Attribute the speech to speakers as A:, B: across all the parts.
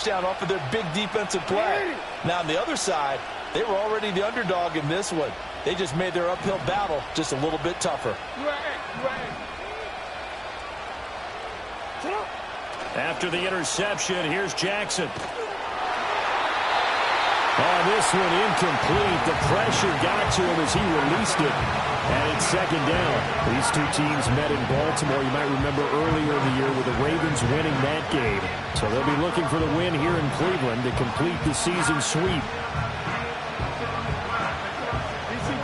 A: Down off of their big defensive play. Now on the other side, they were already the underdog in this one. They just made their uphill battle just a little bit tougher.
B: After the interception, here's Jackson. Oh, this one incomplete. The pressure got to him as he released it. And it's second down. These two teams met in Baltimore. You might remember earlier in the year with the Ravens winning that game. So they'll be looking for the win here in Cleveland to complete the season sweep.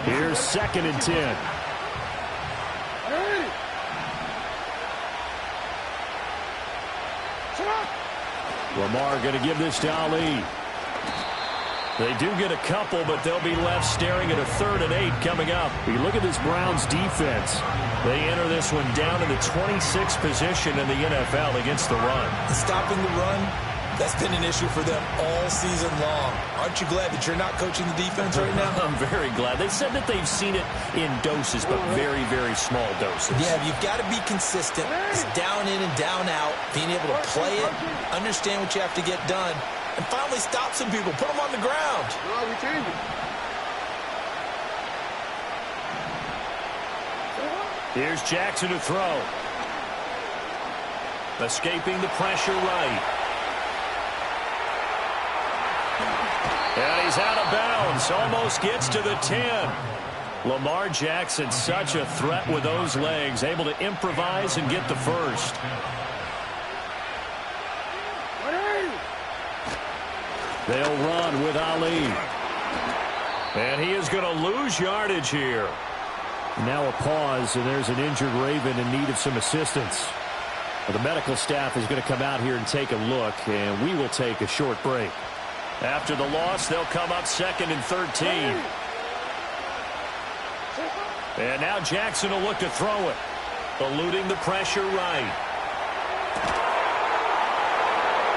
B: Here's 2nd and 10. Lamar going to give this to Ali. They do get a couple, but they'll be left staring at a 3rd and 8 coming up. We look at this Browns defense. They enter this one down in the 26th position in the NFL against the run.
C: Stopping the run, that's been an issue for them all season long. Aren't you glad that you're not coaching the defense right now?
B: I'm very glad. They said that they've seen it in doses, but very, very small doses.
C: Yeah, you've got to be consistent. It's down in and down out, being able to play it, understand what you have to get done, and finally stop some people, put them on the ground.
B: Here's Jackson to throw. Escaping the pressure right. And he's out of bounds. Almost gets to the 10. Lamar Jackson, such a threat with those legs. Able to improvise and get the first. They'll run with Ali. And he is going to lose yardage here. Now a pause, and there's an injured Raven in need of some assistance. Well, the medical staff is going to come out here and take a look, and we will take a short break. After the loss, they'll come up 2nd and 13. And now Jackson will look to throw it. Eluding the pressure right.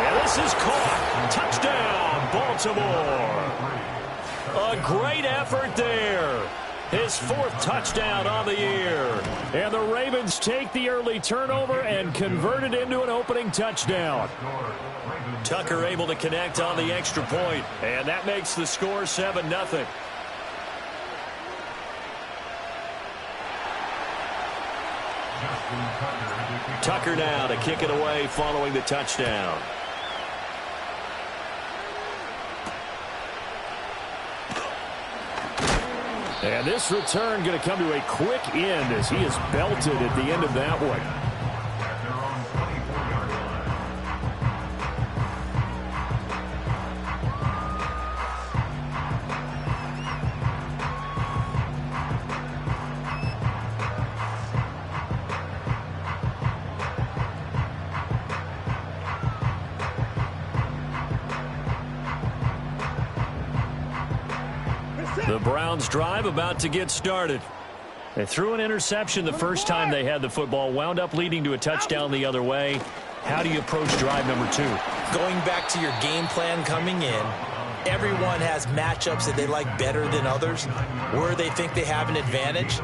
B: And this is caught. Touchdown, Baltimore. A great effort there. His 4th touchdown on the year. And the Ravens take the early turnover and convert it into an opening touchdown. Tucker able to connect on the extra point. And that makes the score 7-0. Tucker now to kick it away following the touchdown. And this return going to come to a quick end as he is belted at the end of that one. The Browns drive about to get started. They threw an interception the first time they had the football, wound up leading to a touchdown the other way. How do you approach drive number 2?
C: Going back to your game plan coming in, everyone has matchups that they like better than others. Where they think they have an advantage,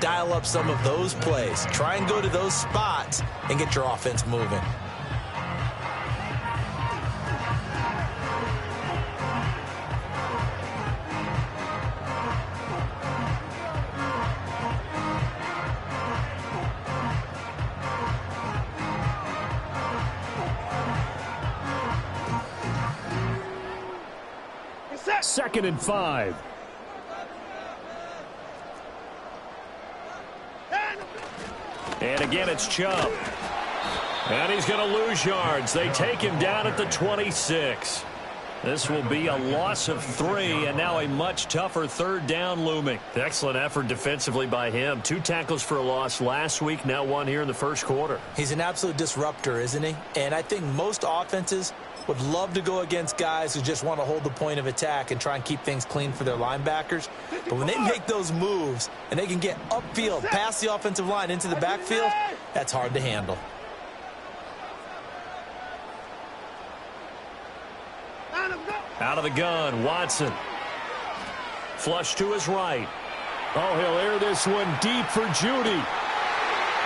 C: dial up some of those plays. Try and go to those spots and get your offense moving.
B: Second and 5. And again, it's Chubb. And he's going to lose yards. They take him down at the 26. This will be a loss of 3, and now a much tougher 3rd down looming. Excellent effort defensively by him. 2 tackles for a loss last week, now 1 here in the first quarter.
C: He's an absolute disruptor, isn't he? And I think most offenses would love to go against guys who just want to hold the point of attack and try and keep things clean for their linebackers. But when they make those moves and they can get upfield, past the offensive line into the backfield, that's hard to handle.
B: Out of the gun, Watson. Flush to his right. Oh, he'll air this one deep for Judy.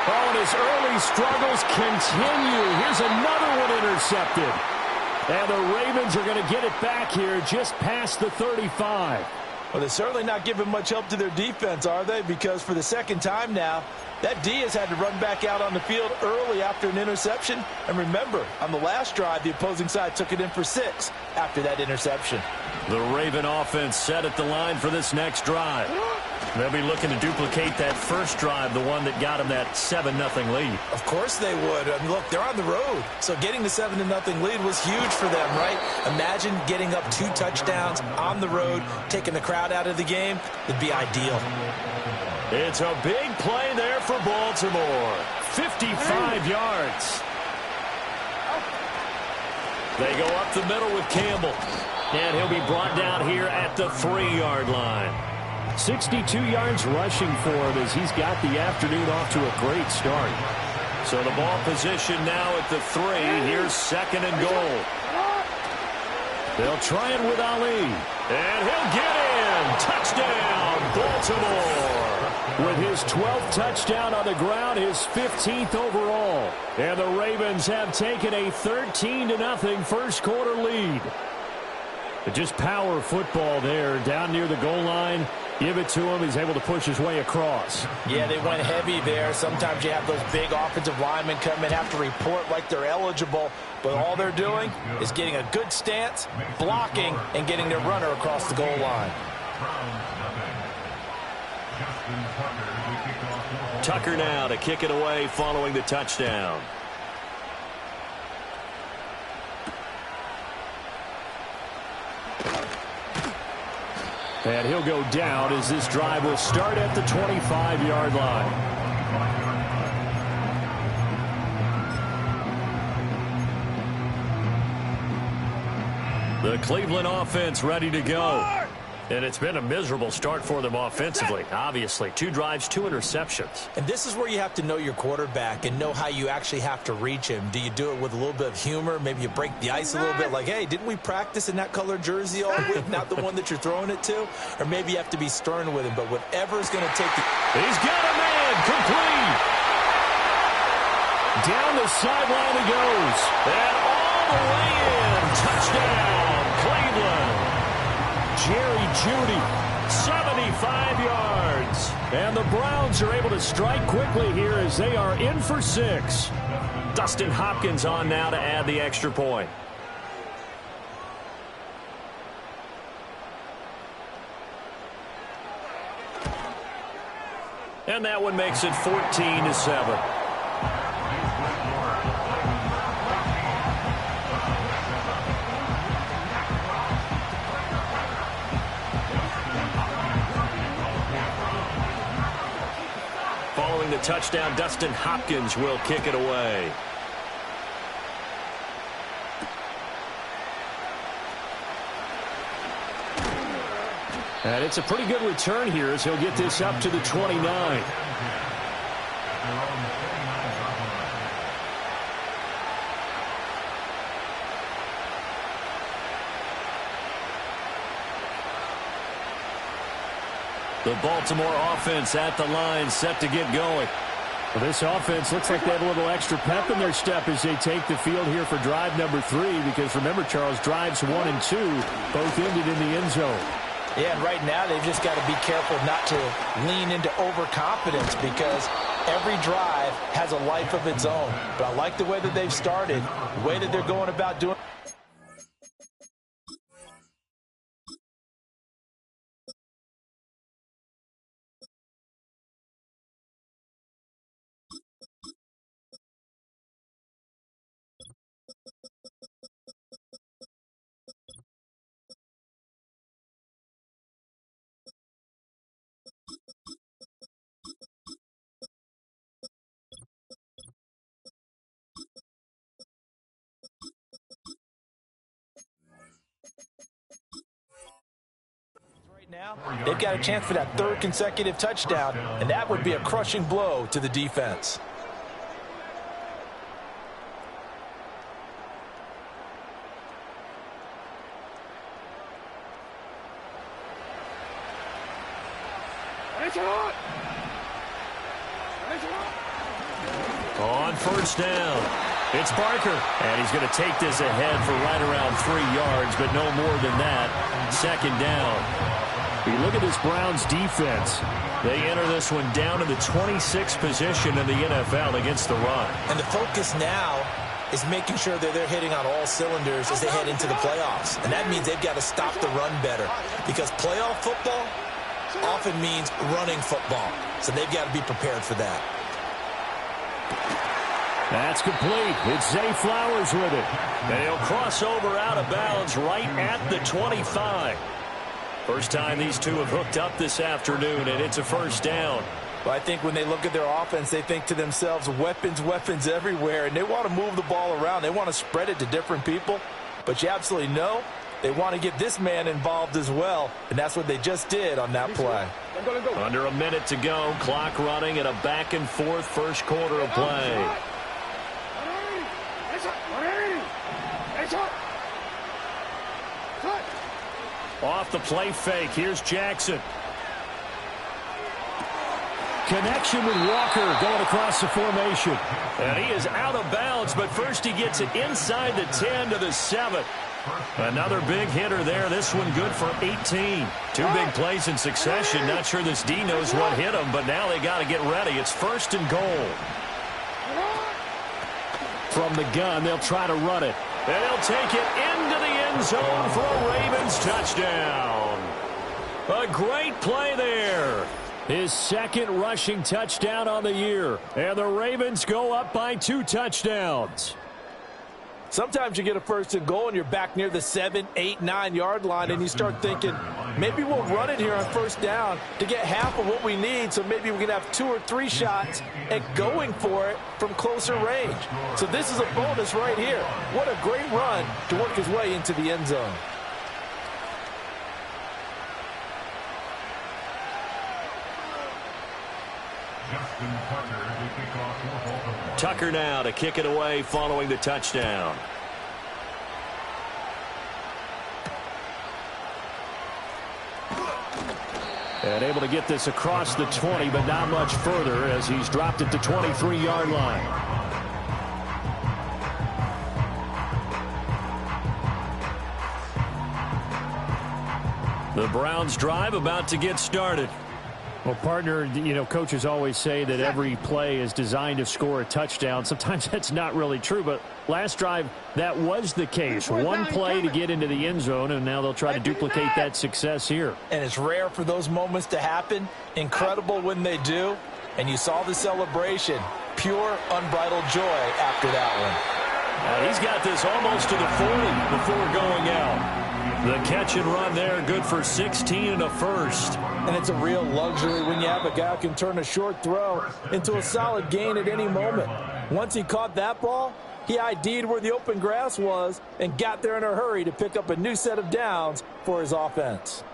B: Oh, and his early struggles continue. Here's another one intercepted. And the Ravens are going to get it back here just past the 35.
C: Well, they're certainly not giving much help to their defense, are they? Because for the second time now, that D has had to run back out on the field early after an interception. And remember, on the last drive, the opposing side took it in for 6 after that interception.
B: The Raven offense set at the line for this next drive. They'll be looking to duplicate that first drive, the one that got them that 7-0 lead.
C: Of course they would. I mean, look, they're on the road. So getting the 7-0 lead was huge for them, right? Imagine getting up 2 touchdowns on the road, taking the crowd out of the game. It'd be ideal.
B: It's a big play there for Baltimore. 55 yards. They go up the middle with Campbell. And he'll be brought down here at the 3-yard line. 62 yards rushing for him as he's got the afternoon off to a great start. So the ball position now at the 3. Here's 2nd and goal. They'll try it with Ali. And he'll get in. Touchdown, Baltimore. With his 12th touchdown on the ground, his 15th overall. And the Ravens have taken a 13-0 first quarter lead. But just power football there down near the goal line. Give it to him. He's able to push his way across.
C: Yeah, they went heavy there. Sometimes you have those big offensive linemen come in, have to report like they're eligible. But all they're doing is getting a good stance, blocking, and getting their runner across the goal line.
B: Tucker now to kick it away following the touchdown. And he'll go down as this drive will start at the 25-yard line. The Cleveland offense ready to go. And it's been a miserable start for them offensively, obviously. 2 drives, 2 interceptions.
C: And this is where you have to know your quarterback and know how you actually have to reach him. Do you do it with a little bit of humor? Maybe you break the ice a little bit like, hey, didn't we practice in that color jersey all week, not the one that you're throwing it to? Or maybe you have to be stern with him. But whatever is going to take the...
B: He's got a man, complete. Down the sideline he goes. And all the way in. Touchdown, Cleveland. Jerry Jeudy, 75 yards. And the Browns are able to strike quickly here as they are in for 6. Dustin Hopkins on now to add the extra point. And that one makes it 14-7. Following the touchdown, Dustin Hopkins will kick it away. And it's a pretty good return here as he'll get this up to the 29. The Baltimore offense at the line, set to get going. Well, this offense looks like they have a little extra pep in their step as they take the field here for drive number 3. Because remember, Charles, drives 1 and 2 both ended in the end zone.
C: Yeah, and right now they've just got to be careful not to lean into overconfidence because every drive has a life of its own. But I like the way that they've started, the way that they're going about doing. Now, they've got a chance for that 3rd consecutive touchdown, and that would be a crushing blow to the defense.
B: On first down. It's Barker, and he's going to take this ahead for right around 3 yards, but no more than that. Second down. You look at this Browns defense. They enter this one down in the 26th position in the NFL against the run.
C: And the focus now is making sure that they're hitting on all cylinders as they head into the playoffs. And that means they've got to stop the run better, because playoff football often means running football. So they've got to be prepared for that.
B: That's complete. It's Zay Flowers with it. And he'll cross over out of bounds right at the 25. First time these two have hooked up this afternoon, and it's a first down.
C: But I think when they look at their offense, they think to themselves, weapons, weapons everywhere, and they want to move the ball around. They want to spread it to different people. But you absolutely know they want to get this man involved as well, and that's what they just did on that play.
B: Under a minute to go, clock running, and a back-and-forth first quarter of play. Off the play fake. Here's Jackson. Connection with Walker going across the formation. And he is out of bounds, but first he gets it inside the 10 to the 7. Another big hitter there. This one good for 18. Two big plays in succession. Not sure this D knows what hit him, but now they got to get ready. It's first and goal. From the gun, they'll try to run it. And he'll take it into the end zone for a Ravens touchdown. A great play there. His second rushing touchdown on the year. And the Ravens go up by 2 touchdowns.
C: Sometimes you get a first and goal and you're back near the 7, 8, 9 yard line, and you start thinking, maybe we'll run it here on first down to get half of what we need, so maybe we can have 2 or 3 shots at going for it from closer range. So this is a bonus right here. What a great run to work his way into the end zone.
B: Tucker now to kick it away following the touchdown. And able to get this across the 20, but not much further as he's dropped it to 23-yard line. The Browns drive about to get started.
D: Well, partner, you know, coaches always say that every play is designed to score a touchdown. Sometimes that's not really true, but last drive, that was the case. One play to get into the end zone, and now they'll try to duplicate that success here.
C: And it's rare for those moments to happen. Incredible when they do. And you saw the celebration. Pure, unbridled joy after that one.
B: He's got this almost to the 40 before going out. The catch and run there, good for 16 and a first.
C: And it's a real luxury when you have a guy who can turn a short throw into a solid gain at any moment. Once he caught that ball, he ID'd where the open grass was and got there in a hurry to pick up a new set of downs for his offense.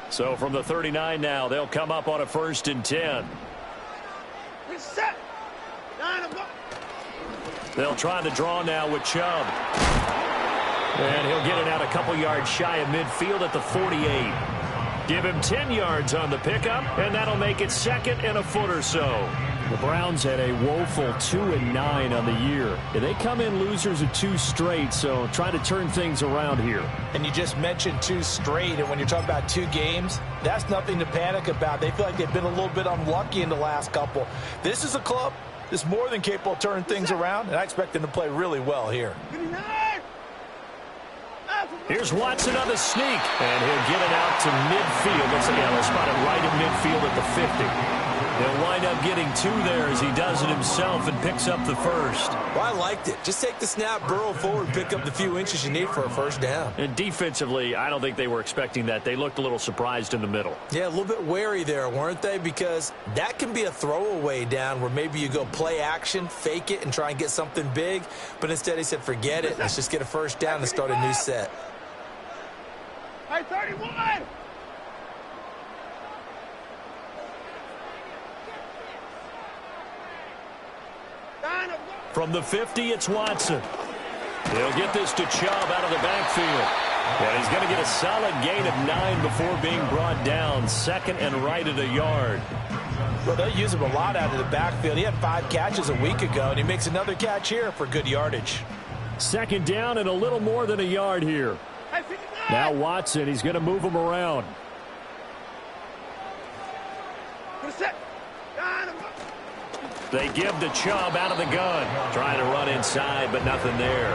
B: So from the 39 now, they'll come up on a 1st and 10. They'll try the draw now with Chubb. And he'll get it out a couple yards shy of midfield at the 48. Give him 10 yards on the pickup, and that'll make it 2nd and a foot or so.
D: The Browns had a woeful 2-9 on the year. They come in losers of 2 straight, so try to turn things around here.
C: And you just mentioned 2 straight, and when you're talking about 2 games, that's nothing to panic about. They feel like they've been a little bit unlucky in the last couple. This is a club that's more than capable of turning things around, and I expect them to play really well here.
B: Here's Watson on the sneak, and he'll get it out to midfield. Looks like he'll spot it right in midfield at the 50. He'll wind up getting 2 there as he does it himself and picks up the first.
C: Well, I liked it. Just take the snap, burrow forward, pick up the few inches you need for a first down.
B: And defensively, I don't think they were expecting that. They looked a little surprised in the middle.
C: Yeah, a little bit wary there, weren't they? Because that can be a throwaway down where maybe you go play action, fake it, and try and get something big. But instead he said, forget it. Let's just get a first down and start a new set.
E: Hey, 31!
B: From the 50, it's Watson. He'll get this to Chubb out of the backfield. And he's going to get a solid gain of 9 before being brought down. Second and right at a yard.
C: Well, they'll use him a lot out of the backfield. He had 5 catches a week ago, and he makes another catch here for good yardage.
D: Second down and a little more than a yard here. Now Watson, he's going to move him around. They give to Chubb out of the gun.
B: Trying to run inside, but nothing there.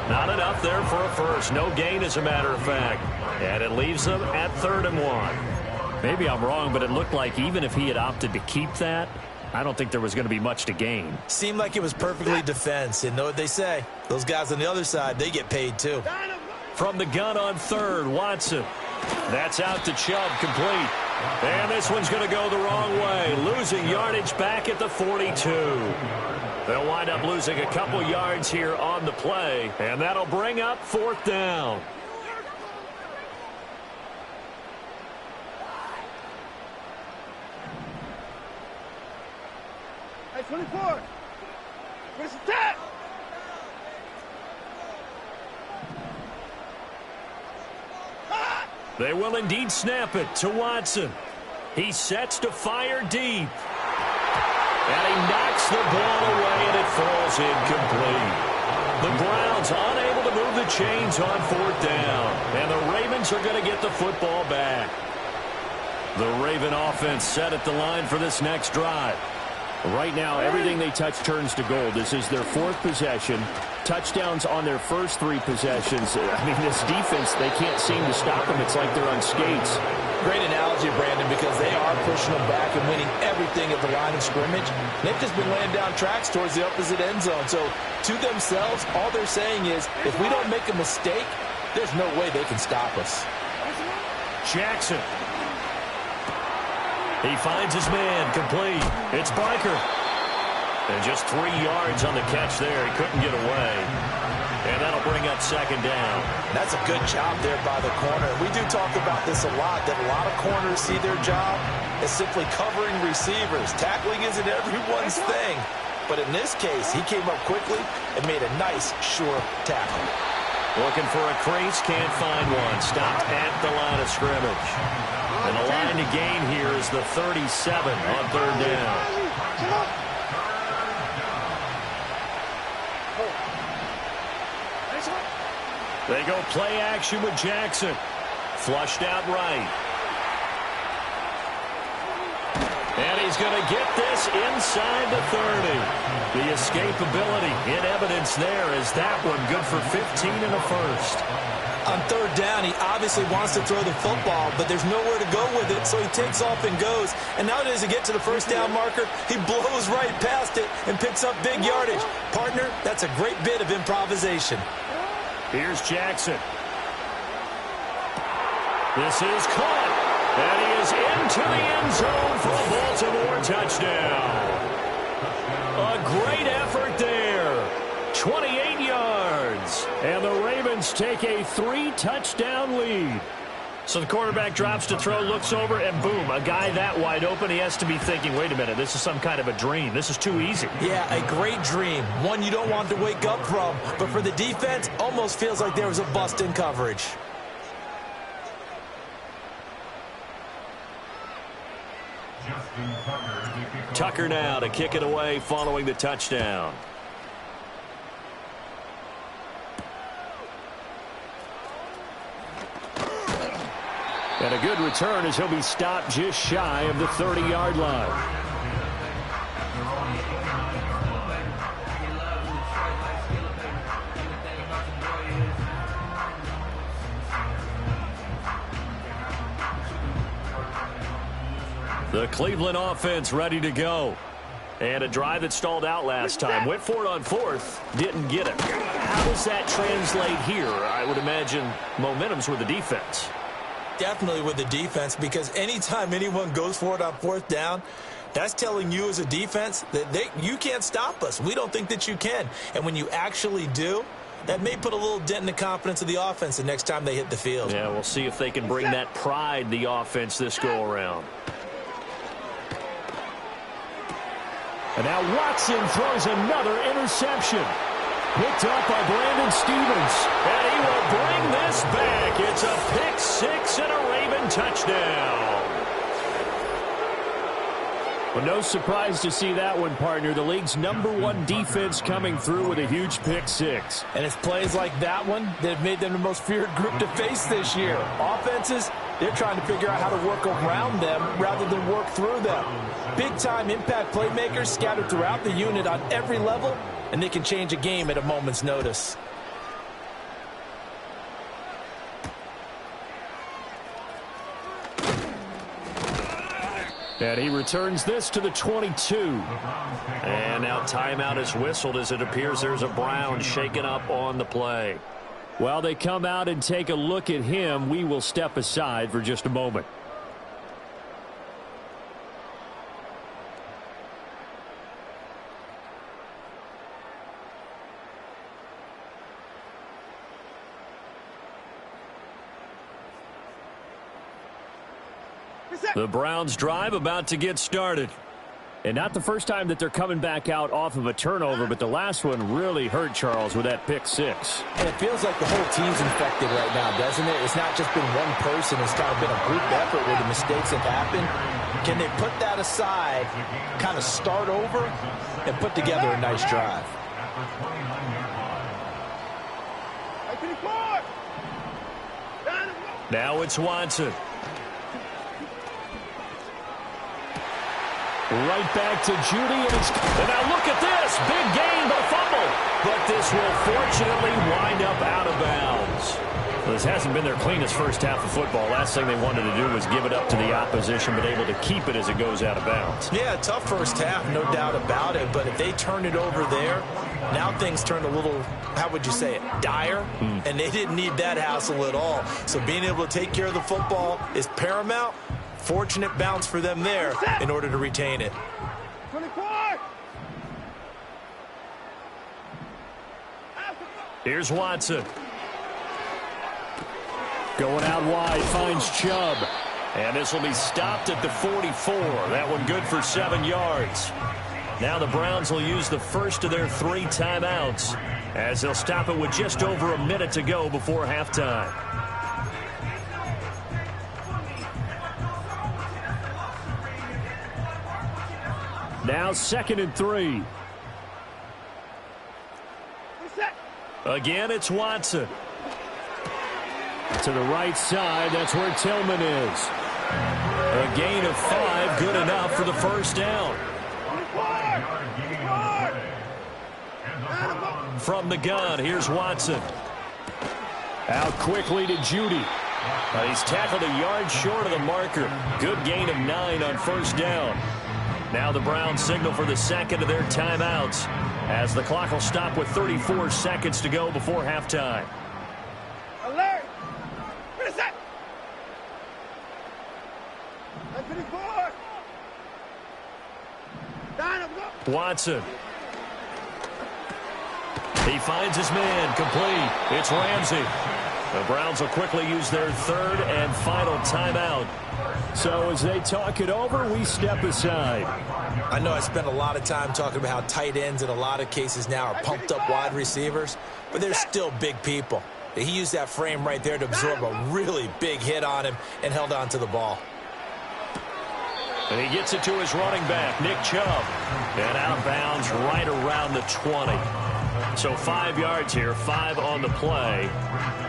B: Not enough there for a first. No gain, as a matter of fact. And it leaves them at 3rd and 1.
D: Maybe I'm wrong, but it looked like even if he had opted to keep that, I don't think there was going to be much to gain.
C: Seemed like it was perfectly defense. And know what they say? Those guys on the other side, they get paid too.
B: From the gun on 3rd, Watson. That's out to Chubb, complete. And this one's going to go the wrong way. Losing yardage back at the 42. They'll wind up losing a couple yards here on the play. And that'll bring up 4th down.
E: Hey, 24. Where's the tap?
B: They will indeed snap it to Watson. He sets to fire deep. And he knocks the ball away, and it falls incomplete. The Browns unable to move the chains on 4th down. And the Ravens are going to get the football back. The Raven offense set at the line for this next drive.
D: Right now, everything they touch turns to gold. This is their 4th possession. Touchdowns on their first 3 possessions. I mean, this defense, they can't seem to stop them. It's like they're on skates.
C: Great analogy, Brandon, because they are pushing them back and winning everything at the line of scrimmage. They've just been laying down tracks towards the opposite end zone. So, to themselves, all they're saying is, if we don't make a mistake, there's no way they can stop us.
B: Jackson. He finds his man, complete. It's Barker. And just 3 yards on the catch there. He couldn't get away. And that'll bring up 2nd down.
C: That's a good job there by the corner. We do talk about this a lot, that a lot of corners see their job as simply covering receivers. Tackling isn't everyone's thing. But in this case, he came up quickly and made a nice, sure tackle.
B: Looking for a crease, can't find one. Stopped at the line of scrimmage. And the line to gain here is the 37 on 3rd down. They go play action with Jackson. Flushed out right. And he's going to get this inside the 30. The escapability in evidence there is that one good for 15 and a first.
C: On 3rd down, he obviously wants to throw the football, but there's nowhere to go with it, so he takes off and goes. And now as he gets to the 1st down marker, he blows right past it and picks up big yardage. Partner, that's a great bit of improvisation.
B: Here's Jackson. This is caught. And he is into the end zone for a Baltimore touchdown. A great effort there. 28 yards.
D: And the Ravens take a 3-touchdown lead.
B: So the quarterback drops to throw, looks over, and boom, a guy that wide open, he has to be thinking, wait a minute, this is some kind of a dream. This is too easy.
C: Yeah, a great dream. One you don't want to wake up from. But for the defense, almost feels like there was a bust in coverage.
B: Tucker now to kick it away following the touchdown.
D: And a good return as he'll be stopped just shy of the 30-yard line.
B: The Cleveland offense ready to go. And a drive that stalled out last time. Went for it on 4th. Didn't get it. How does that translate here? I would imagine momentum's with the defense.
C: Definitely with the defense, because anytime anyone goes for it on 4th down, that's telling you as a defense that you can't stop us. We don't think that you can. And when you actually do, that may put a little dent in the confidence of the offense the next time they hit the field.
B: Yeah, we'll see if they can bring that pride, the offense, this go-around. And now Watson throws another interception. Picked up by Brandon Stephens. And he will bring this back. It's a pick six and a Raven touchdown.
D: Well, no surprise to see that one, partner. The league's #1 defense coming through with a huge pick six.
C: And it's plays like that one that have made them the most feared group to face this year. Offenses, they're trying to figure out how to work around them rather than work through them. Big-time impact playmakers scattered throughout the unit on every level, and they can change a game at a moment's notice.
D: And he returns this to the 22.
B: And now timeout is whistled as it appears there's a Brown shaken up on the play.
D: While they come out and take a look at him, we will step aside for just a moment.
B: The Browns drive about to get started.
D: And not the first time that they're coming back out off of a turnover, but the last one really hurt Charles with that pick six.
C: And it feels like the whole team's infected right now, doesn't it? It's not just been one person. It's kind of been a group effort where the mistakes have happened. Can they put that aside, kind of start over, and put together a nice drive?
B: Now it's Watson. Right back to Judy, and now look at this. Big gain, but a fumble. But this will fortunately wind up out of bounds.
D: Well, this hasn't been their cleanest first half of football. Last thing they wanted to do was give it up to the opposition, but able to keep it as it goes out of bounds.
C: Yeah, tough first half, no doubt about it. But if they turn it over there, now things turn a little, how would you say it, dire? And they didn't need that hassle at all. So being able to take care of the football is paramount. Fortunate bounce for them there in order to retain it.
E: 24.
B: Here's Watson.
D: Going out wide, finds Chubb.
B: And this will be stopped at the 44. That one good for 7 yards. Now the Browns will use the first of their 3 timeouts as they'll stop it with just over a minute to go before halftime.
D: Now 2nd and 3.
B: Again, it's Watson.
D: To the right side, that's where Tillman is.
B: A gain of 5, good enough for the first down. From the gun, here's Watson.
D: Out quickly to Judy.
B: He's tackled a yard short of the marker. Good gain of 9 on first down. Now the Browns signal for the second of their timeouts as the clock will stop with 34 seconds to go before halftime.
E: Alert!
B: Watson. He finds his man, complete. It's Ramsey. The Browns will quickly use their 3rd and final timeout.
D: So as they talk it over, we step aside.
C: I know I spent a lot of time talking about how tight ends in a lot of cases now are pumped up wide receivers, but they're still big people. He used that frame right there to absorb a really big hit on him and held on to the ball.
B: And he gets it to his running back, Nick Chubb. And out of bounds right around the 20. So 5 yards here, 5 on the play.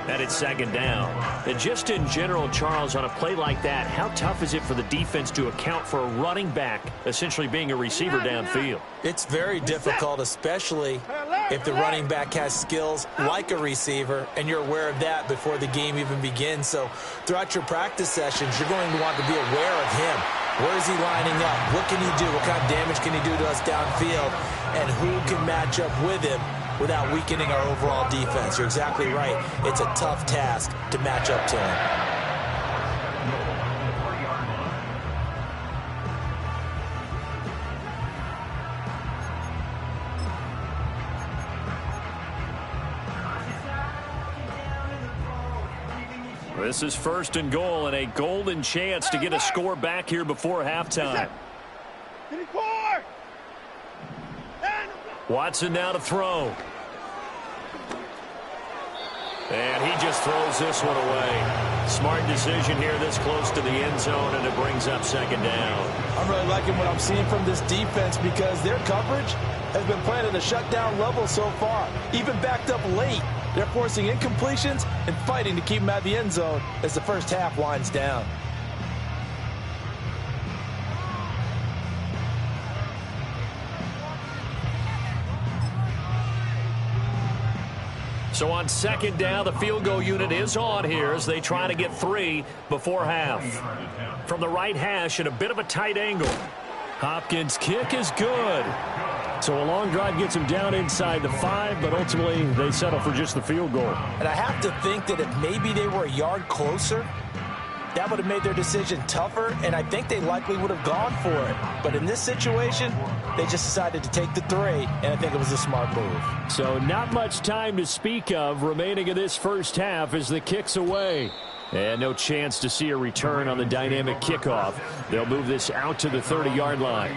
B: And it's 2nd down. And just in general, Charles, on a play like that, how tough is it for the defense to account for a running back essentially being a receiver downfield?
C: It's very difficult, especially if the running back has skills like a receiver, and you're aware of that before the game even begins. So throughout your practice sessions, you're going to want to be aware of him. Where is he lining up? What can he do? What kind of damage can he do to us downfield? And who can match up with him without weakening our overall defense? You're exactly right. It's a tough task to match up to him.
B: This is 1st and goal and a golden chance to get a score back here before halftime. Watson now to throw. And he just throws this one away. Smart decision here this close to the end zone, and it brings up second down.
C: I'm really liking what I'm seeing from this defense because their coverage has been playing at a shutdown level so far. Even backed up late, they're forcing incompletions and fighting to keep them out of the end zone as the first half winds down.
B: So on second down, the field goal unit is on here as they try to get 3 before half. From the right hash at a bit of a tight angle. Hopkins' kick is good.
D: So a long drive gets them down inside the 5, but ultimately they settle for just the field goal.
C: And I have to think that if maybe they were a yard closer, that would have made their decision tougher, and I think they likely would have gone for it. But in this situation, they just decided to take the 3, and I think it was a smart move.
D: So not much time to speak of remaining in this first half as the kick's away. And no chance to see a return on the dynamic kickoff. They'll move this out to the 30-yard line.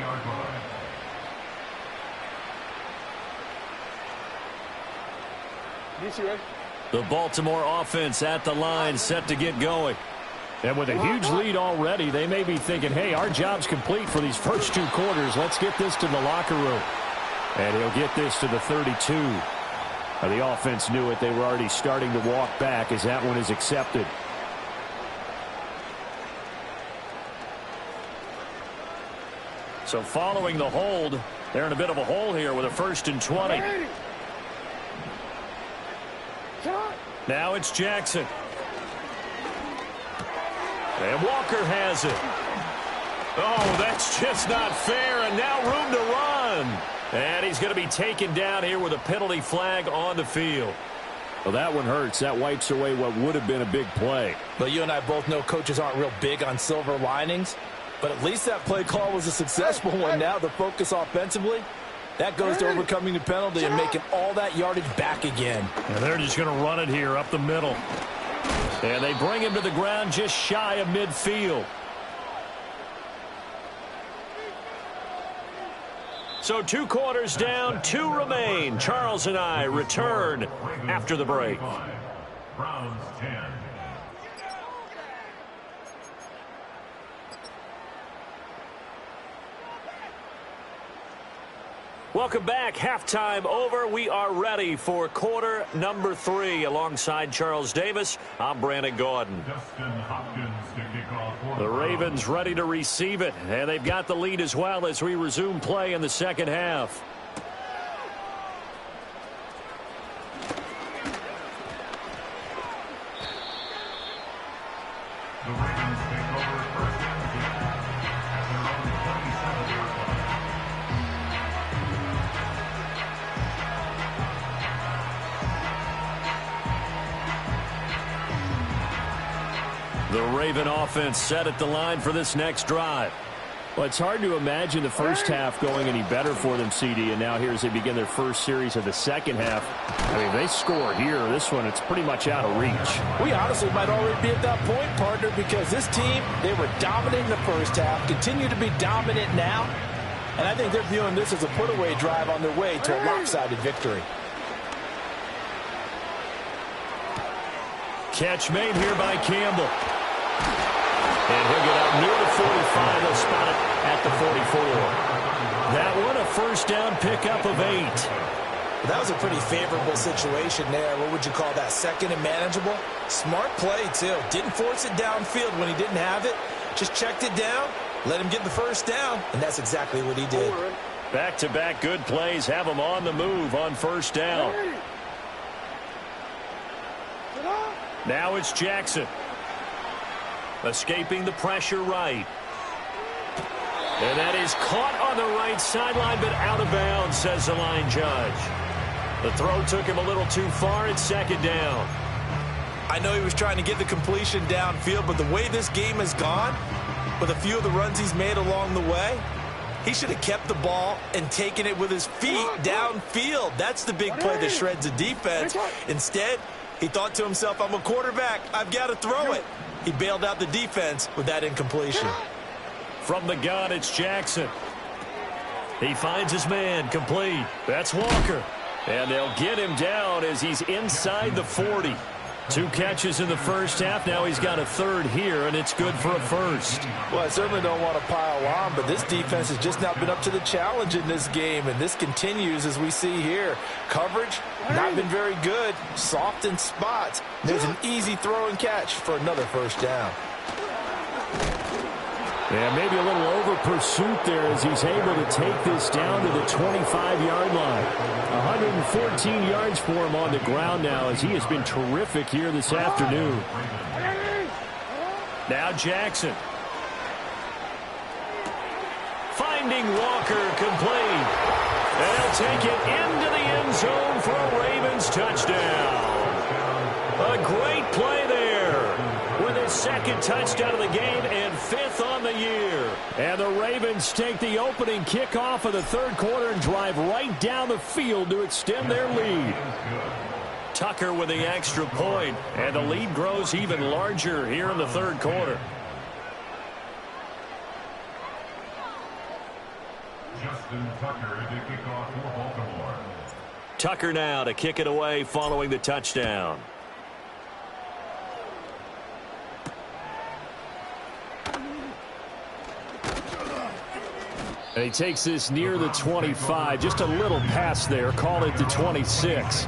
B: The Baltimore offense at the line, set to get going.
D: And with a huge lead already, they may be thinking, hey, our job's complete for these first 2 quarters. Let's get this to the locker room. And he'll get this to the 32. Now, the offense knew it. They were already starting to walk back as that one is accepted.
B: So following the hold, they're in a bit of a hole here with a 1st and 20. Now it's Jackson. And Walker has it. Oh, that's just not fair, and now room to run. And he's going to be taken down here with a penalty flag on the field.
D: Well, that one hurts. That wipes away what would have been a big play.
C: But you and I both know coaches aren't real big on silver linings. But at least that play call was a successful one. Now the focus offensively, that goes to overcoming the penalty and making all that yardage back again.
B: And they're just going to run it here up the middle. And they bring him to the ground just shy of midfield. So 2 quarters down, 2 remain. Charles and I return after the break.
F: Browns 10.
B: Welcome back. Halftime over. We are ready for quarter number 3. Alongside Charles Davis, I'm Brandon Gordon. The Ravens ready to receive it, and they've got the lead as well as we resume play in the second half.
F: The Ravens take over 1st and 10 at their own 27-yard line.
B: The Raven offense set at the line for this next drive.
D: Well, it's hard to imagine the first half going any better for them, CD, and now here as they begin their first series of the second half. I mean, they score here. This one, it's pretty much out of reach.
C: We honestly might already be at that point, partner, because this team, they were dominant in the first half, continue to be dominant now, and I think they're viewing this as a put-away drive on their way to a lopsided victory.
B: Catch made here by Campbell. And he'll get up near the 45. They'll spot it at the 44. That one, a first down pickup of 8.
C: That was a pretty favorable situation there. What would you call that? Second and manageable? Smart play, too. Didn't force it downfield when he didn't have it. Just checked it down, let him get the first down, and that's exactly what he did.
B: Back-to-back good plays have him on the move on first down. Now it's Jackson. Escaping the pressure right. And that is caught on the right sideline, but out of bounds, says the line judge. The throw took him a little too far. It's second down.
C: I know he was trying to get the completion downfield, but the way this game has gone, with a few of the runs he's made along the way, he should have kept the ball and taken it with his feet downfield. That's the big play that shreds a defense. Instead, he thought to himself, I'm a quarterback. I've got to throw it. He bailed out the defense with that incompletion.
B: From the gun, it's Jackson. He finds his man, complete. That's Walker. And they'll get him down as he's inside the 40. 2 catches in the first half. Now he's got a third here, and it's good for a first.
C: Well, I certainly don't want to pile on, but this defense has just not been up to the challenge in this game, and this continues as we see here. Coverage, not been very good. Soft in spots. There's an easy throw and catch for another first down.
D: Yeah, maybe a little over pursuit there as he's able to take this down to the 25-yard line. 114 yards for him on the ground now as he has been terrific here this afternoon.
B: Now Jackson. Finding Walker, complete. And they'll take it into the end zone for a Ravens touchdown. A great play there. With his second touchdown of the game and 5th on the year.
D: And the Ravens take the opening kickoff of the third quarter and drive right down the field to extend their lead.
B: Tucker with the extra point, and the lead grows even larger here in the third quarter.
F: Justin Tucker to kick off for Baltimore.
B: Tucker now to kick it away following the touchdown.
D: And he takes this near the 25, just a little pass there, call it the 26.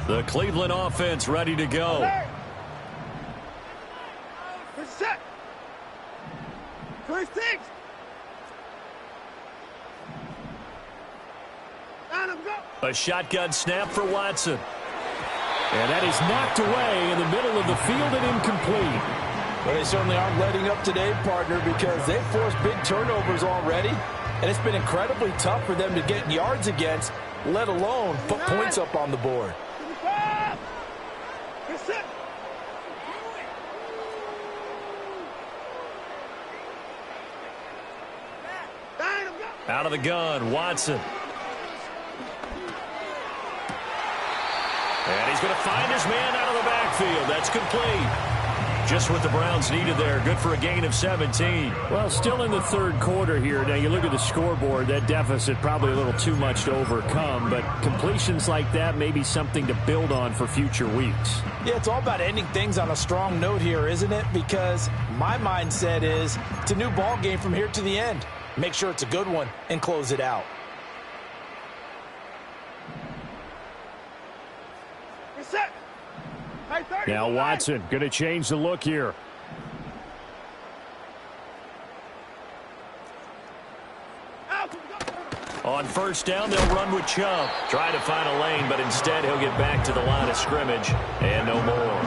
B: The Cleveland offense ready to go.
E: Set. 26. Let him go.
B: A shotgun snap for Watson.
D: And that is knocked away in the middle of the field and incomplete.
C: Well, they certainly aren't letting up today, partner, because they've forced big turnovers already. And it's been incredibly tough for them to get yards against, let alone put points up on the board.
B: Out of the gun, Watson. And he's going to find his man out of the backfield. That's complete. Just what the Browns needed there. Good for a gain of 17.
D: Well, still in the third quarter here. Now, you look at the scoreboard, that deficit probably a little too much to overcome, but completions like that may be something to build on for future weeks.
C: Yeah, it's all about ending things on a strong note here, isn't it? Because my mindset is it's a new ball game from here to the end. Make sure it's a good one and close it out.
D: Now Watson going to change the look here.
B: On first down, they'll run with Chubb. Try to find a lane, but instead he'll get back to the line of scrimmage. And no more.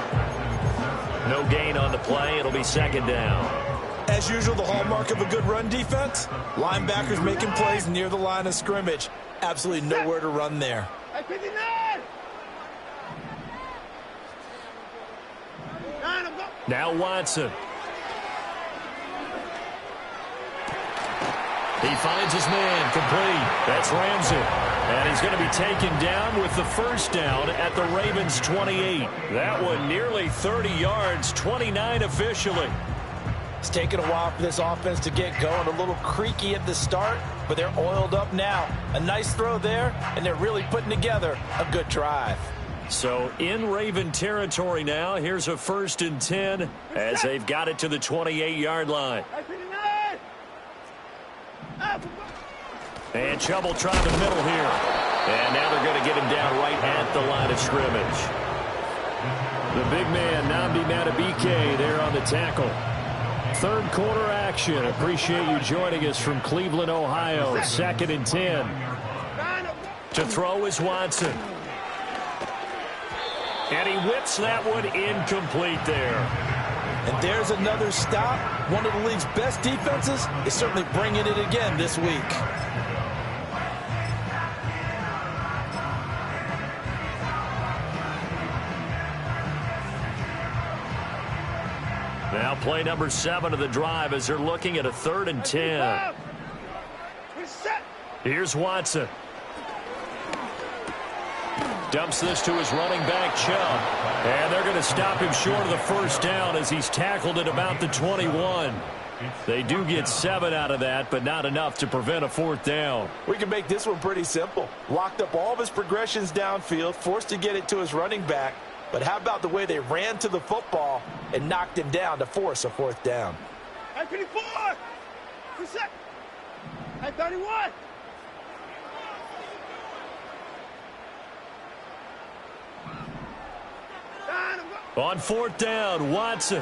B: No gain on the play. It'll be second down.
C: As usual, the hallmark of a good run defense, linebackers making plays near the line of scrimmage. Absolutely nowhere to run there.
B: Now Watson. He finds his man, complete. That's Ramsey. And he's going to be taken down with the first down at the Ravens 28. That one nearly 30 yards, 29 officially.
C: It's taken a while for this offense to get going. A little creaky at the start, but they're oiled up now. A nice throw there, and they're really putting together a good drive.
B: So in Raven territory now. Here's a 1st and 10 as they've got it to the 28-yard line. And Chubb will try the middle here. And now they're going to get him down right at the line of scrimmage.
D: The big man, Nnamdi Madubuike, there on the tackle. Third quarter action. Appreciate you joining us from Cleveland, Ohio. 2nd and 10.
B: To throw is Watson. And he whips that one incomplete there.
C: And there's another stop. One of the league's best defenses is certainly bringing it again this week.
B: Now play number 7 of the drive as they're looking at a 3rd and 10. Here's Watson. Dumps this to his running back, Chubb. And they're going to stop him short of the first down as he's tackled at about the 21. They do get 7 out of that, but not enough to prevent a fourth down.
A: We can make this one pretty simple. Locked up all of his progressions downfield, forced to get it to his running back. But how about the way they ran to the football and knocked him down to force a fourth down?
E: Hey, 54! 2 seconds! Hey, 31!
B: On fourth down, Watson.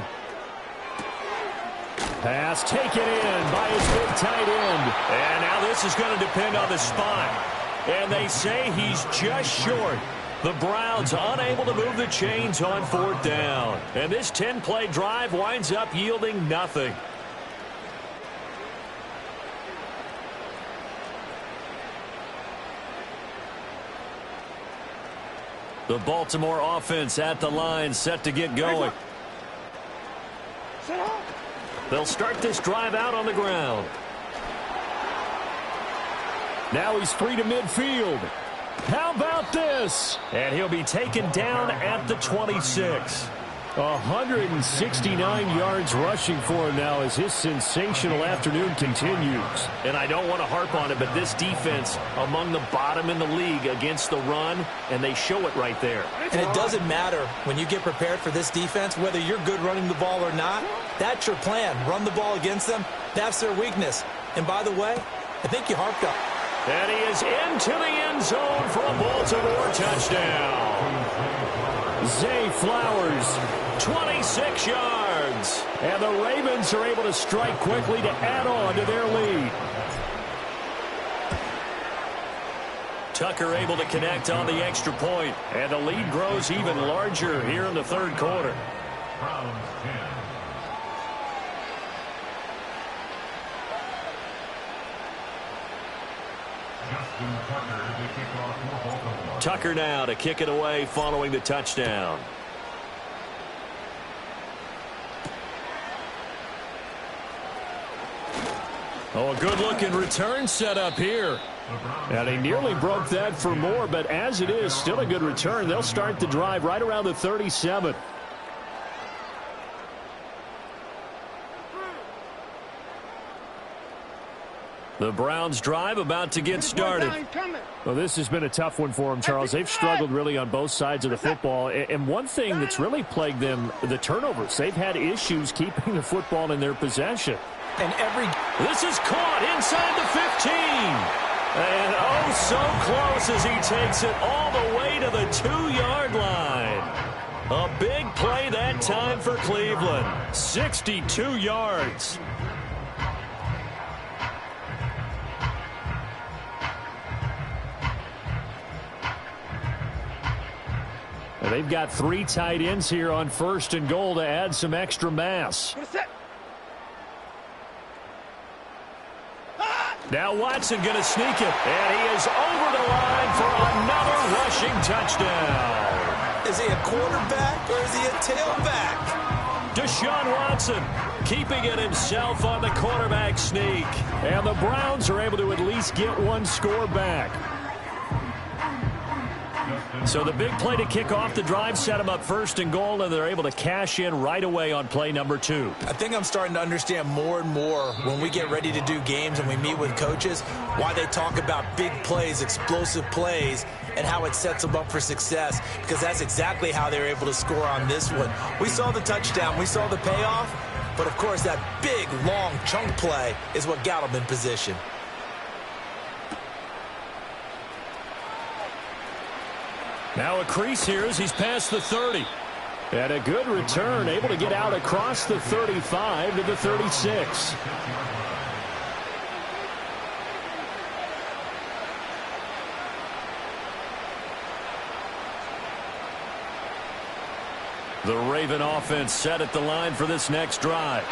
D: Pass taken in by his big tight end.
B: And now this is going to depend on the spot. And they say he's just short. The Browns unable to move the chains on fourth down. And this 10-play drive winds up yielding nothing. The Baltimore offense at the line, set to get going. They'll start this drive out on the ground.
D: Now he's free to midfield. How about this?
B: And he'll be taken down at the 26.
D: 169 yards rushing for him now as his sensational afternoon continues.
B: And I don't want to harp on it, but this defense among the bottom in the league against the run, and they show it right there.
C: And it doesn't matter when you get prepared for this defense, whether you're good running the ball or not. That's your plan. Run the ball against them. That's their weakness. And by the way, I think you harped on.
B: And he is into the end zone for a Baltimore touchdown.
D: Zay Flowers,
B: 26 yards.
D: and the Ravens are able to strike quickly to add on to their lead.
B: Tucker able to connect on the extra point, and the lead grows even larger here in the third quarter.
F: Browns 10. Justin Tucker to kick off for Baltimore.
B: Tucker now to kick it away following the touchdown. Oh, a good-looking return set up here.
D: And he nearly broke that for more, but as it is, still a good return. They'll start the drive right around the 37.
B: The Browns drive about to get started.
D: Well, this has been a tough one for them, Charles. They've struggled really on both sides of the football. And one thing that's really plagued them, the turnovers. They've had issues keeping the football in their possession.
C: And
B: This is caught inside the 15. And oh, so close as he takes it all the way to the 2-yard line. A big play that time for Cleveland. 62 yards.
D: And they've got 3 tight ends here on 1st and goal to add some extra mass.
B: Now Watson going to sneak it, and he is over the line for another rushing touchdown.
C: Is he a quarterback or is he a tailback?
B: Deshaun Watson keeping it himself on the quarterback sneak.
D: And the Browns are able to at least get one score back.
B: So the big play to kick off the drive set them up 1st and goal, and they're able to cash in right away on play number 2.
C: I think I'm starting to understand more and more when we get ready to do games and we meet with coaches why they talk about big plays, explosive plays, and how it sets them up for success, because that's exactly how they were able to score on this one. We saw the touchdown. We saw the payoff. But, of course, that big, long chunk play is what got them in position.
B: Now a crease here as he's past the 30.
D: And a good return, able to get out across the 35 to the 36.
B: The Raven offense set at the line for this next drive.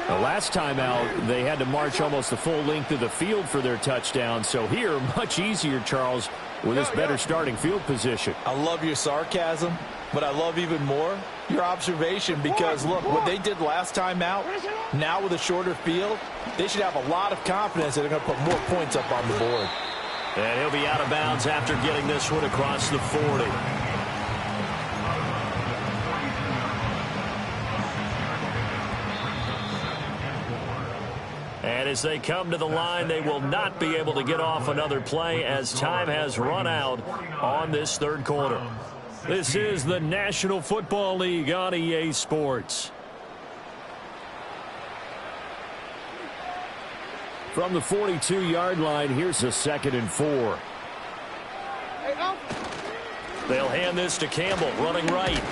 D: The last time out, they had to march almost the full length of the field for their touchdown. So here, much easier, Charles, with this better starting field position.
C: I love your sarcasm, but I love even more your observation, because, look, what they did last time out, now with a shorter field, they should have a lot of confidence that they're going to put more points up on the board.
B: And he'll be out of bounds after getting this one across the 40. And as they come to the line, they will not be able to get off another play as time has run out on this third quarter. This is the National Football League on EA Sports. From the 42-yard line, here's a 2nd and 4. They'll hand this to Campbell, running right.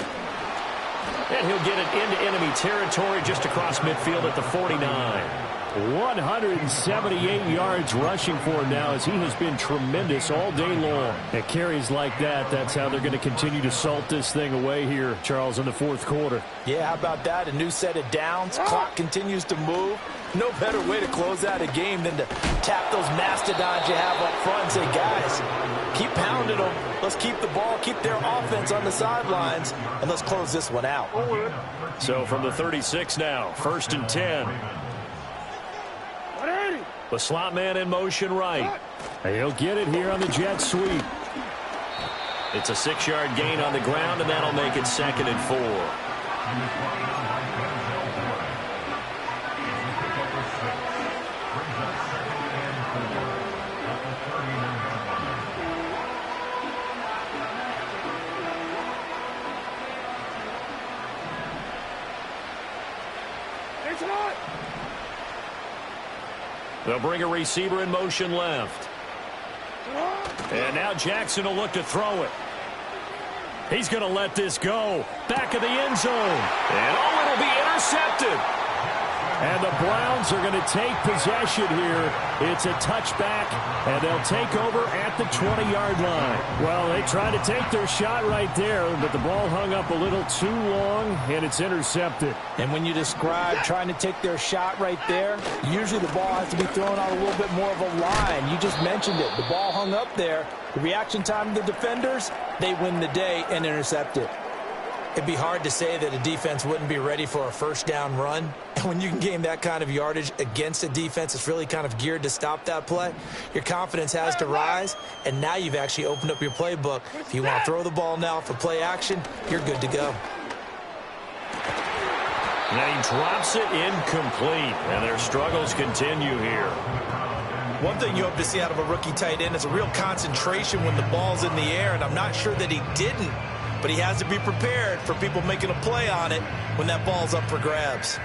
B: And he'll get it into enemy territory just across midfield at the 49. 178 yards rushing for him now as he has been tremendous all day long. At carries like that, that's how they're going to continue to salt this thing away here, Charles, in the fourth quarter.
C: Yeah, how about that? A new set of downs. Clock continues to move. No better way to close out a game than to tap those mastodons you have up front and say, guys, keep pounding them. Let's keep the ball, keep their offense on the sidelines, and let's close this one out.
B: So from the 36 now, 1st and 10. The slot man in motion right.
D: He'll get it here on the jet sweep.
B: It's a 6-yard gain on the ground, and that'll make it 2nd and 4. They'll bring a receiver in motion left. And now Jackson will look to throw it. He's going to let this go. Back of the end zone. And it'll be intercepted. And the Browns are going to take possession here. It's a touchback, and they'll take over at the 20-yard line.
D: Well, they tried to take their shot right there, but the ball hung up a little too long, and it's intercepted.
C: And when you describe trying to take their shot right there, usually the ball has to be thrown out a little bit more of a line. You just mentioned it. The ball hung up there. The reaction time of the defenders, they win the day and intercept it. It'd be hard to say that a defense wouldn't be ready for a first down run. And when you can gain that kind of yardage against a defense that's really kind of geared to stop that play, your confidence has to rise, and now you've actually opened up your playbook. If you want to throw the ball now for play action, you're good to go.
B: And he drops it incomplete, and their struggles continue here.
C: One thing you hope to see out of a rookie tight end is a real concentration when the ball's in the air, and I'm not sure that he didn't. But he has to be prepared for people making a play on it when that ball's up for grabs.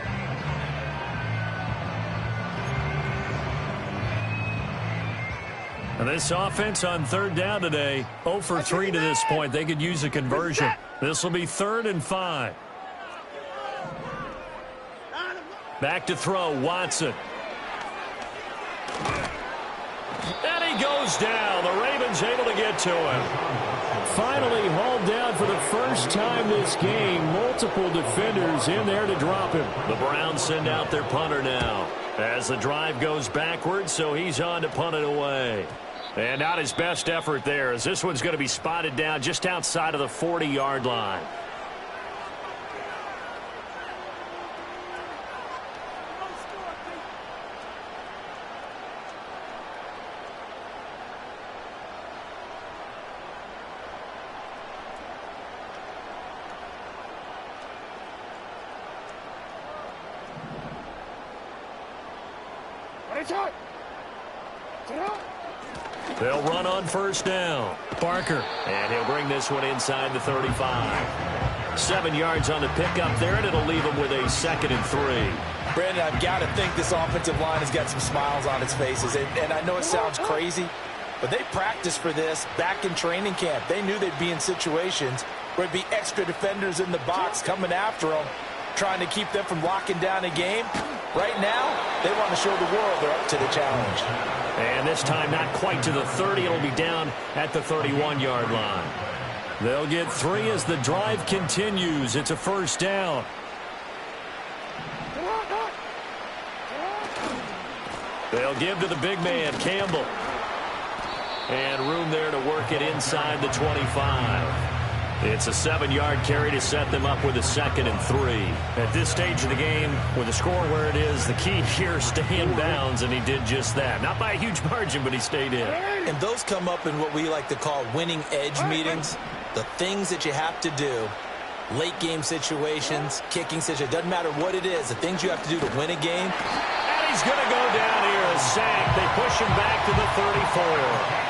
B: And this offense on 3rd down today, 0 for 3 to this point. They could use a conversion. This will be 3rd and 5. Back to throw, Watson. And he goes down. The Ravens able to get to him.
D: Finally hauled down for the first time this game. Multiple defenders in there to drop him.
B: The Browns send out their punter now as the drive goes backwards, so he's on to punt it away. And not his best effort there, as this one's going to be spotted down just outside of the 40-yard line. They'll run on 1st down. Parker. And he'll bring this one inside the 35. 7 yards on the pickup there, and it'll leave him with a 2nd and 3.
C: Brandon, I've got to think this offensive line has got some smiles on its faces. And I know it sounds crazy, but they practiced for this back in training camp. They knew they'd be in situations where it'd be extra defenders in the box coming after them, trying to keep them from locking down a game. Right now, they want to show the world they're up to the challenge.
B: And this time not quite to the 30. It'll be down at the 31-yard line. They'll get 3 as the drive continues. It's a 1st down. They'll give to the big man, Campbell. And room there to work it inside the 25. It's a 7-yard carry to set them up with a 2nd and 3. At this stage of the game, with the score where it is, the key here, stay in bounds, and he did just that. Not by a huge margin, but he stayed in.
C: And those come up in what we like to call winning edge meetings. The things that you have to do, late game situations, kicking situations, doesn't matter what it is, the things you have to do to win a game.
B: And he's going to go down here, a sack. They push him back to the 34.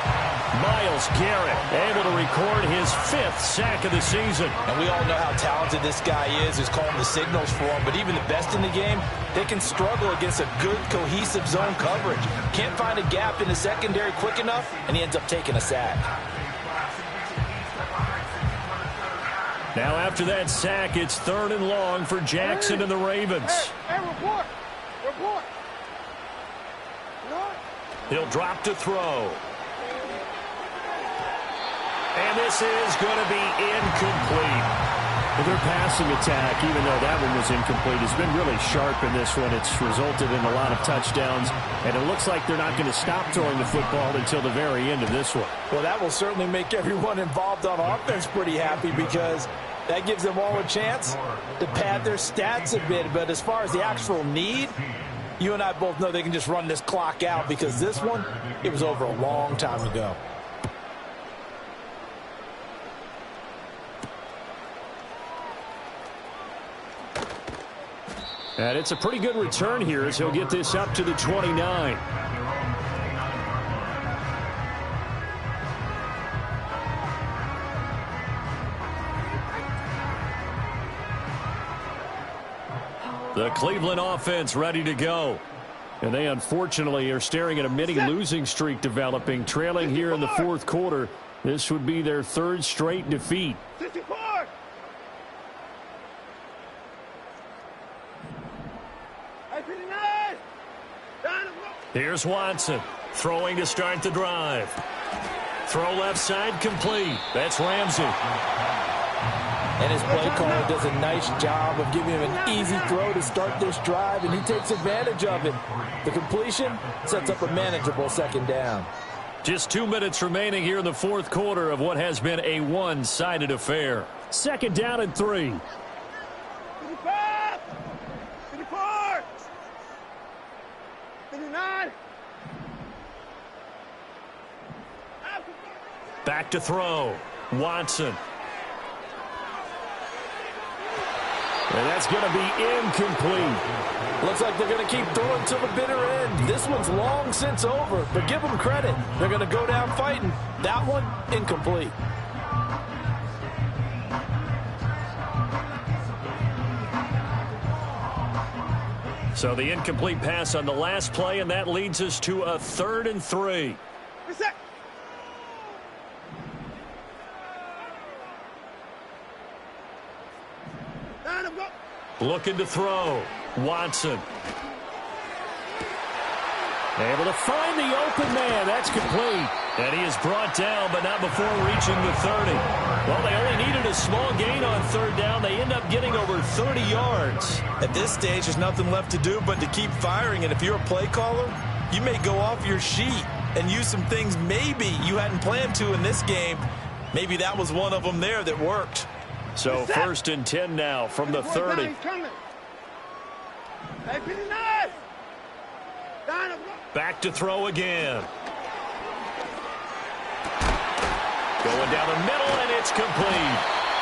B: Myles Garrett able to record his 5th sack of the season.
C: And we all know how talented this guy is, who's calling the signals for him. But even the best in the game, they can struggle against a good, cohesive zone coverage. Can't find a gap in the secondary quick enough, and he ends up taking a sack.
B: Now after that sack, it's 3rd and long for Jackson and the Ravens.
E: Hey, report. Report.
B: He'll drop to throw. And this is going to be incomplete.
D: Well, their passing attack, even though that one was incomplete, has been really sharp in this one. It's resulted in a lot of touchdowns, and it looks like they're not going to stop throwing the football until the very end of this one.
C: Well, that will certainly make everyone involved on offense pretty happy, because that gives them all a chance to pad their stats a bit. But as far as the actual need, you and I both know they can just run this clock out, because this one, it was over a long time ago.
D: And it's a pretty good return here as he'll get this up to the 29.
B: The Cleveland offense ready to go.
D: And they unfortunately are staring at a mini losing streak developing, trailing here in the 4th quarter. This would be their 3rd straight defeat.
E: 64.
B: Here's Watson throwing to start the drive. Throw left side complete. That's Ramsey.
C: And his play caller does a nice job of giving him an easy throw to start this drive, and he takes advantage of it. The completion sets up a manageable 2nd down.
B: Just 2 minutes remaining here in the 4th quarter of what has been a one-sided affair.
D: 2nd down and 3.
E: 55. 54. 59.
B: Back to throw. Watson.
D: And that's going to be incomplete.
C: Looks like they're going to keep throwing till the bitter end. This one's long since over, but give them credit. They're going to go down fighting. That one, incomplete.
B: So the incomplete pass on the last play, and that leads us to a 3rd and 3. Looking to throw. Watson.
D: Able to find the open man. That's complete.
B: And he is brought down, but not before reaching the 30. Well, they only needed a small gain on 3rd down. They end up getting over 30 yards.
C: At this stage, there's nothing left to do but to keep firing. And if you're a play caller, you may go off your sheet and use some things maybe you hadn't planned to in this game. Maybe that was one of them there that worked.
B: So 1st and 10 now from the 30. Back to throw again. Going down the middle, and it's complete.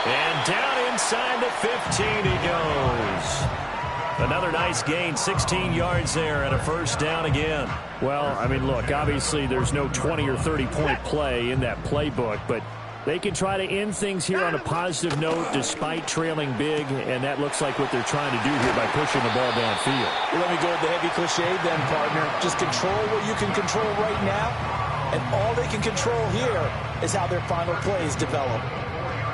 B: And down inside the 15 he goes. Another nice gain, 16 yards there, and a 1st down again.
D: Well, I mean, look, obviously there's no 20 or 30-point play in that playbook, but they can try to end things here on a positive note despite trailing big, and that looks like what they're trying to do here by pushing the ball downfield.
C: Well, let me go with the heavy cliche then, partner. Just control what you can control right now, and all they can control here is how their final plays develop.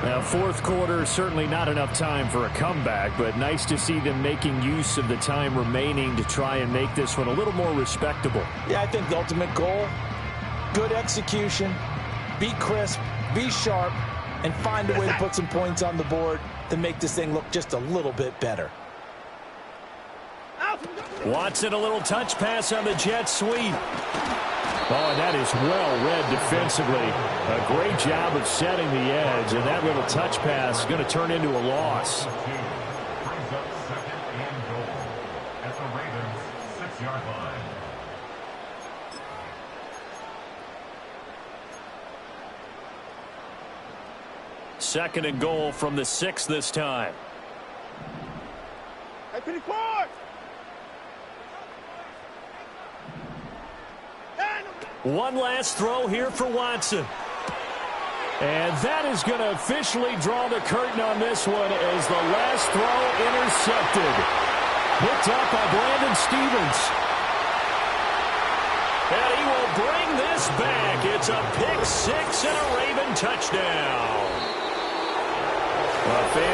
D: Now, 4th quarter, certainly not enough time for a comeback, but nice to see them making use of the time remaining to try and make this one a little more respectable.
C: Yeah, I think the ultimate goal, good execution, be crisp, be sharp, and find a way to put some points on the board to make this thing look just a little bit better.
B: Watson, a little touch pass on the jet sweep.
D: Oh, and that is well read defensively. A great job of setting the edge, and that little touch pass is going to turn into a loss.
F: Brings up 2nd and goal at the Ravens' 6-yard line.
B: Second and goal from the 6 this time.
E: Hey, pretty forward.
B: One last throw here for Watson.
D: And that is going to officially draw the curtain on this one as the last throw intercepted. Picked up by Brandon Stephens.
B: And he will bring this back. It's a pick 6 and a Raven touchdown.